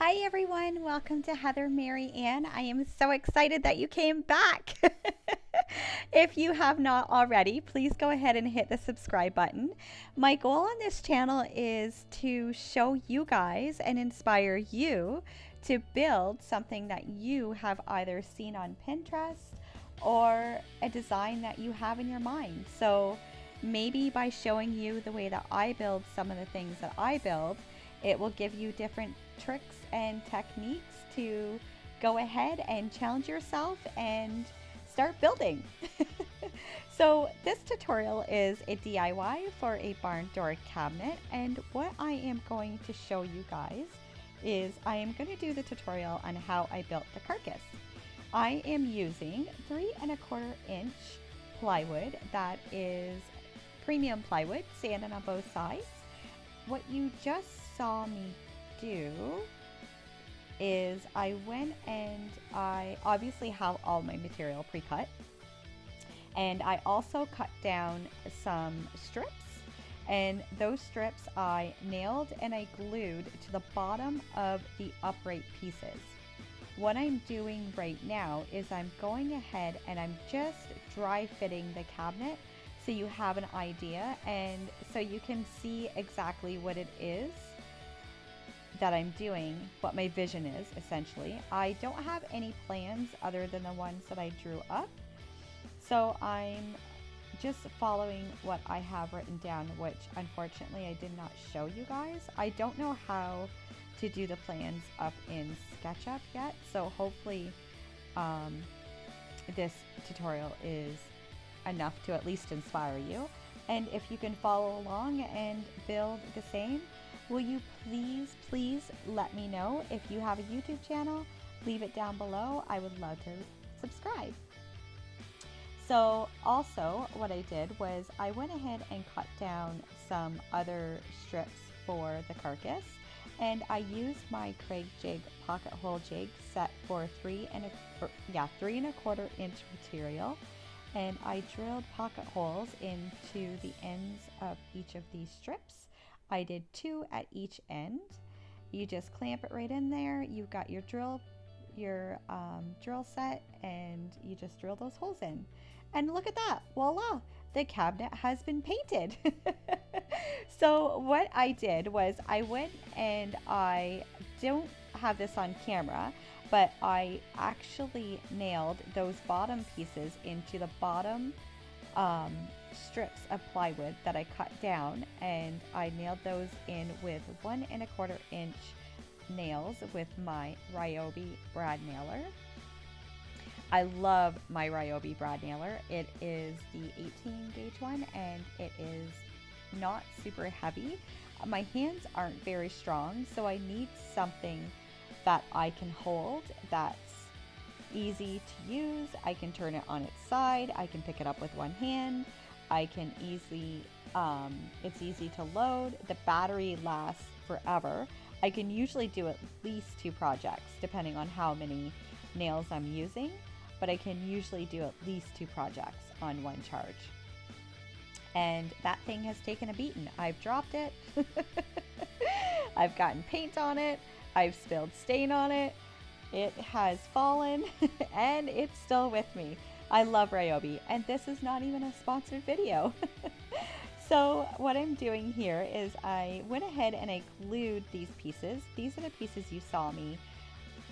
Hi everyone, welcome to Heather Mary Ann. I am so excited that you came back. If you have not already, please go ahead and hit the subscribe button. My goal on this channel is to show you guys and inspire you to build something that you have either seen on Pinterest or a design that you have in your mind. So maybe by showing you the way that I build some of the things that I build, it will give you different tricks and techniques to go ahead and challenge yourself and start building. So this tutorial is a DIY for a barn door cabinet, and what I am going to show you guys is I am going to do the tutorial on how I built the carcass. I am using 3¼ inch plywood that is premium plywood, sanded on both sides. What you just saw me do is I went and I obviously have all my material pre-cut, and I also cut down some strips, and those strips I nailed and I glued to the bottom of the upright pieces. What I'm doing right now is I'm going ahead and I'm just dry fitting the cabinet so you have an idea and so you can see exactly what it is that I'm doing, what my vision is essentially. I don't have any plans other than the ones that I drew up. So I'm just following what I have written down, which unfortunately I did not show you guys. I don't know how to do the plans up in SketchUp yet. So hopefully this tutorial is enough to at least inspire you. And if you can follow along and build the same, will you please let me know. If you have a YouTube channel, leave it down below. I would love to subscribe. So also what I did was I went ahead and cut down some other strips for the carcass, and I used my Craig jig pocket hole jig set for 3¼ inch material, and I drilled pocket holes into the ends of each of these strips. I did 2 at each end. You just clamp it right in there. You've got your drill set, and you just drill those holes in. And look at that, voila, the cabinet has been painted. So what I did was I went and I don't have this on camera, but I actually nailed those bottom pieces into the bottom strips of plywood that I cut down, and I nailed those in with 1¼ inch nails with my Ryobi brad nailer. I love my Ryobi brad nailer. It is the 18 gauge one, and it is not super heavy. My hands aren't very strong, so I need something that I can hold that's easy to use. I can turn it on its side. I can pick it up with one hand. I can easily, it's easy to load. The battery lasts forever. I can usually do at least 2 projects depending on how many nails I'm using, but I can usually do at least 2 projects on one charge. And that thing has taken a beating. I've dropped it. I've gotten paint on it. I've spilled stain on it. It has fallen and it's still with me. I love Ryobi, and this is not even a sponsored video. So what I'm doing here is I went ahead and I glued these pieces. These are the pieces you saw me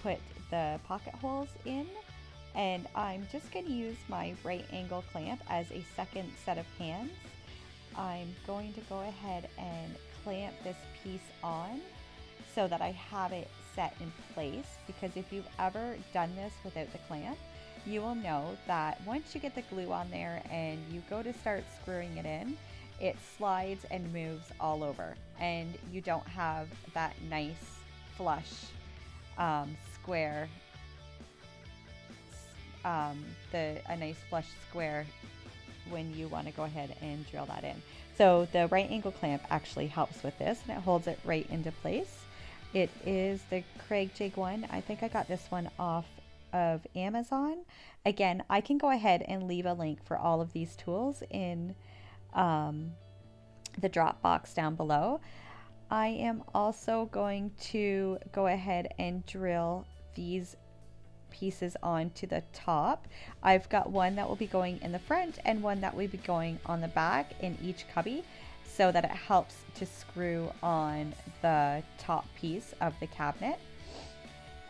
put the pocket holes in, and I'm just going to use my right angle clamp as a second set of hands. I'm going to go ahead and clamp this piece on so that I have it set in place, because if you've ever done this without the clamp, you will know that once you get the glue on there and you go to start screwing it in, it slides and moves all over, and you don't have that nice flush square, a nice flush square when you want to go ahead and drill that in. So the right angle clamp actually helps with this, and it holds it right into place. It is the Craig jig one. I think I got this one off of Amazon. Again, I can go ahead and leave a link for all of these tools in the drop box down below. I am also going to go ahead and drill these pieces onto the top. I've got one that will be going in the front and one that will be going on the back in each cubby, so that it helps to screw on the top piece of the cabinet.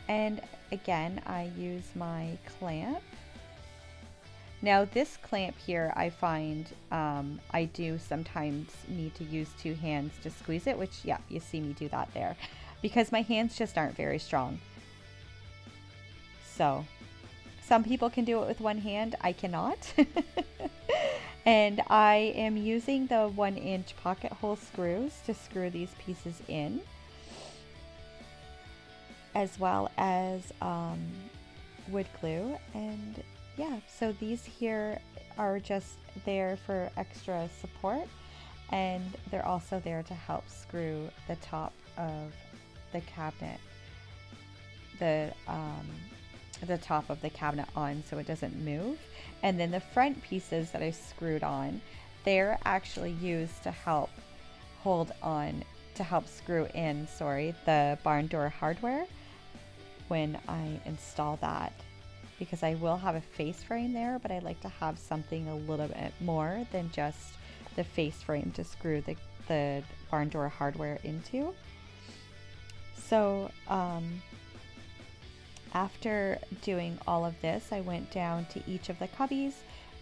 And again, I use my clamp. Now this clamp here, I find I do sometimes need to use two hands to squeeze it, which, yeah, you see me do that there, because my hands just aren't very strong. So some people can do it with one hand, I cannot. And I am using the 1-inch pocket hole screws to screw these pieces in, as well as wood glue. And yeah, so these here are just there for extra support, and they're also there to help screw the top of the cabinet, the top of the cabinet on, so it doesn't move. And then the front pieces that I screwed on, they're actually used to help hold on, to help screw in, the barn door hardware when I install that, because I will have a face frame there, but I like to have something a little bit more than just the face frame to screw the barn door hardware into. So after doing all of this, I went down to each of the cubbies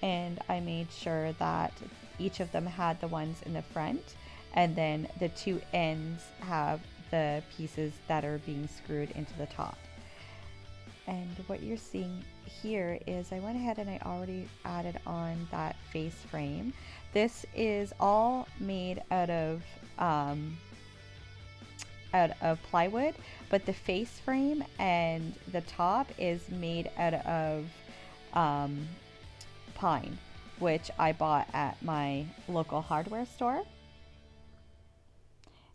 and I made sure that each of them had the ones in the front, and then the two ends have the pieces that are being screwed into the top. And what you're seeing here is I went ahead and I already added on that face frame. This is all made out of plywood, but the face frame and the top is made out of pine, which I bought at my local hardware store.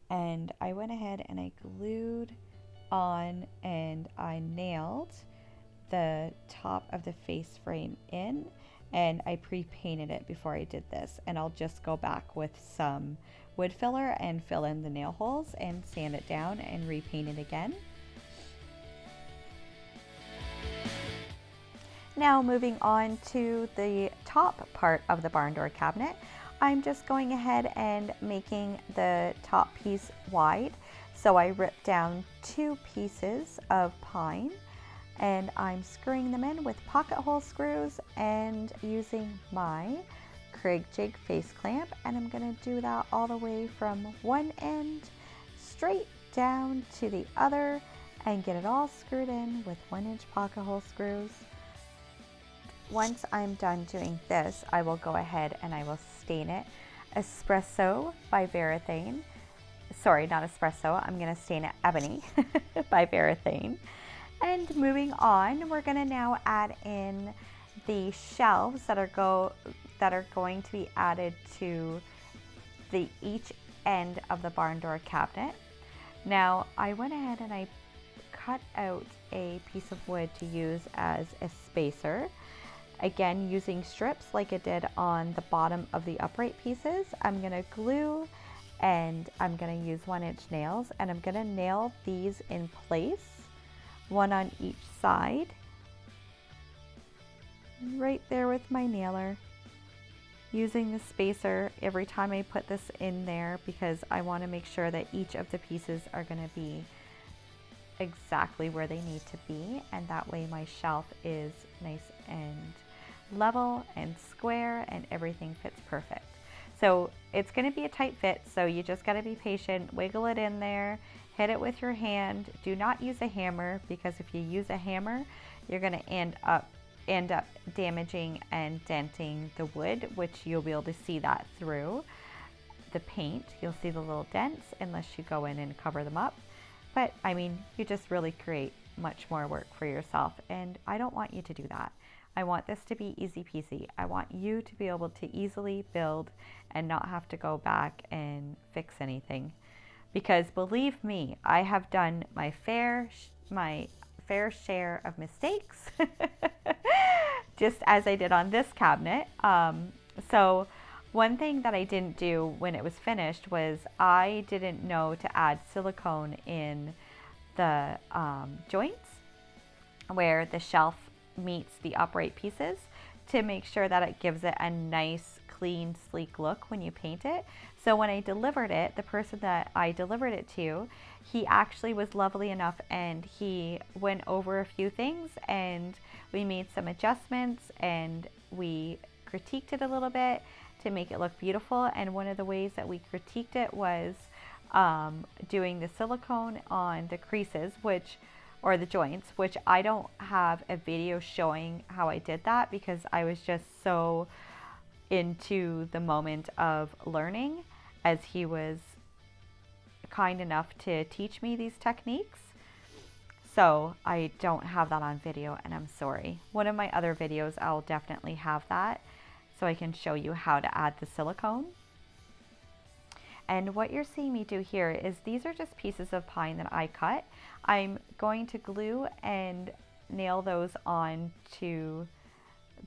And I went ahead and I glued on and I nailed the top of the face frame in, and I pre-painted it before I did this. And I'll just go back with some wood filler and fill in the nail holes and sand it down and repaint it again. Now moving on to the top part of the barn door cabinet, I'm just going ahead and making the top piece wide. So I ripped down 2 pieces of pine and I'm screwing them in with pocket hole screws and using my Kreg jig face clamp, and I'm going to do that all the way from one end straight down to the other and get it all screwed in with 1-inch pocket hole screws. Once I'm done doing this, I will go ahead and I will stain it Espresso by Varathane. Sorry, not espresso. I'm going to stain it Ebony by Varathane. And moving on, we're going to now add in the shelves that are going to be added to each end of the barn door cabinet. Now, I went ahead and I cut out a piece of wood to use as a spacer. Again, using strips like I did on the bottom of the upright pieces. I'm going to glue and I'm going to use 1-inch nails, and I'm going to nail these in place, one on each side, right there with my nailer, using the spacer every time I put this in there, because I want to make sure that each of the pieces are going to be exactly where they need to be, and that way my shelf is nice and level and square and everything fits perfect. So it's going to be a tight fit, so you just got to be patient, wiggle it in there, hit it with your hand. Do not use a hammer, because if you use a hammer, you're going to end up damaging and denting the wood, which you'll be able to see that through the paint. You'll see the little dents unless you go in and cover them up. But I mean, you just really create much more work for yourself, and I don't want you to do that. I want this to be easy peasy. I want you to be able to easily build and not have to go back and fix anything. Because believe me, I have done my fair share of mistakes, just as I did on this cabinet. So One thing that I didn't do when it was finished was I didn't know to add silicone in the joints where the shelf meets the upright pieces to make sure that it gives it a nice, clean, sleek look when you paint it. So when I delivered it, the person that I delivered it to, he actually was lovely enough and he went over a few things and we made some adjustments and we critiqued it a little bit to make it look beautiful. And one of the ways that we critiqued it was doing the silicone on the creases, or the joints, which I don't have a video showing how I did that because I was just so into the moment of learning, as he was kind enough to teach me these techniques. So I don't have that on video and I'm sorry. One of my other videos, I'll definitely have that so I can show you how to add the silicone. And what you're seeing me do here is these are just pieces of pine that I cut. I'm going to glue and nail those on to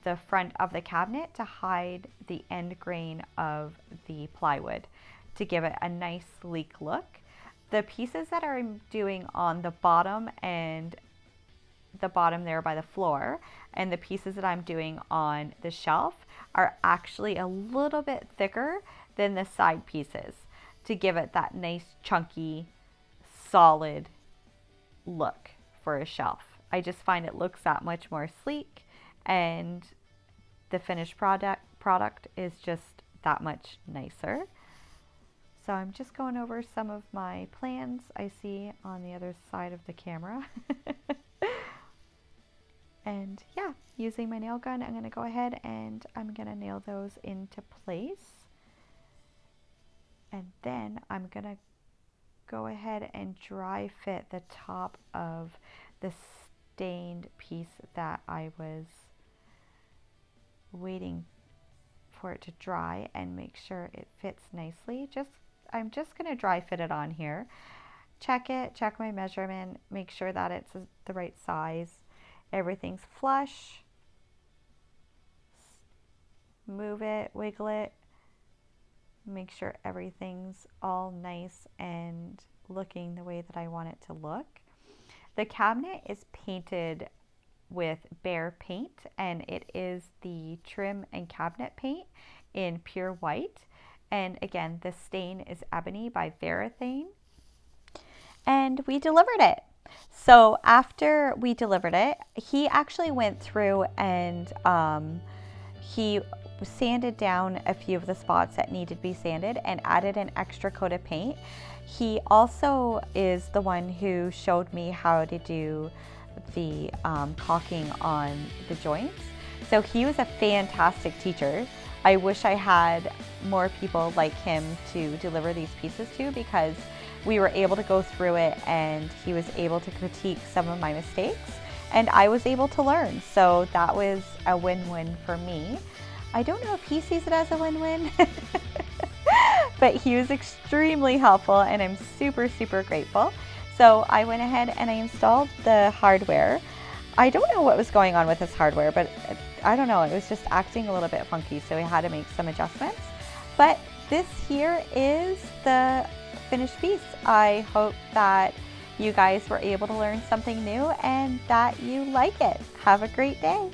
the front of the cabinet to hide the end grain of the plywood to give it a nice sleek look. The pieces that I'm doing on the bottom and the bottom there by the floor and the pieces that I'm doing on the shelf are actually a little bit thicker than the side pieces to give it that nice chunky solid look for a shelf. I just find it looks that much more sleek and the finished product is just that much nicer. So I'm just going over some of my plans I see on the other side of the camera. And yeah, using my nail gun, I'm going to go ahead and I'm going to nail those into place. And then I'm going to go ahead and dry fit the top of the stained piece that I was waiting for it to dry and make sure it fits nicely. I'm just going to dry fit it on here. Check it, check my measurement, make sure that it's the right size. Everything's flush. Move it, wiggle it. Make sure everything's all nice and looking the way that I want it to look. The cabinet is painted with Behr paint and it is the trim and cabinet paint in pure white. And again, the stain is Ebony by Varathane. And we delivered it. So after we delivered it, he actually went through and he sanded down a few of the spots that needed to be sanded and added an extra coat of paint. He also is the one who showed me how to do the caulking on the joints. So he was a fantastic teacher. I wish I had more people like him to deliver these pieces to, because we were able to go through it and he was able to critique some of my mistakes and I was able to learn. So that was a win-win for me. I don't know if he sees it as a win-win, but he was extremely helpful and I'm super, super grateful. So I went ahead and I installed the hardware. I don't know what was going on with this hardware, but I don't know, it was just acting a little bit funky, so we had to make some adjustments. But this here is the finished piece. I hope that you guys were able to learn something new and that you like it. Have a great day.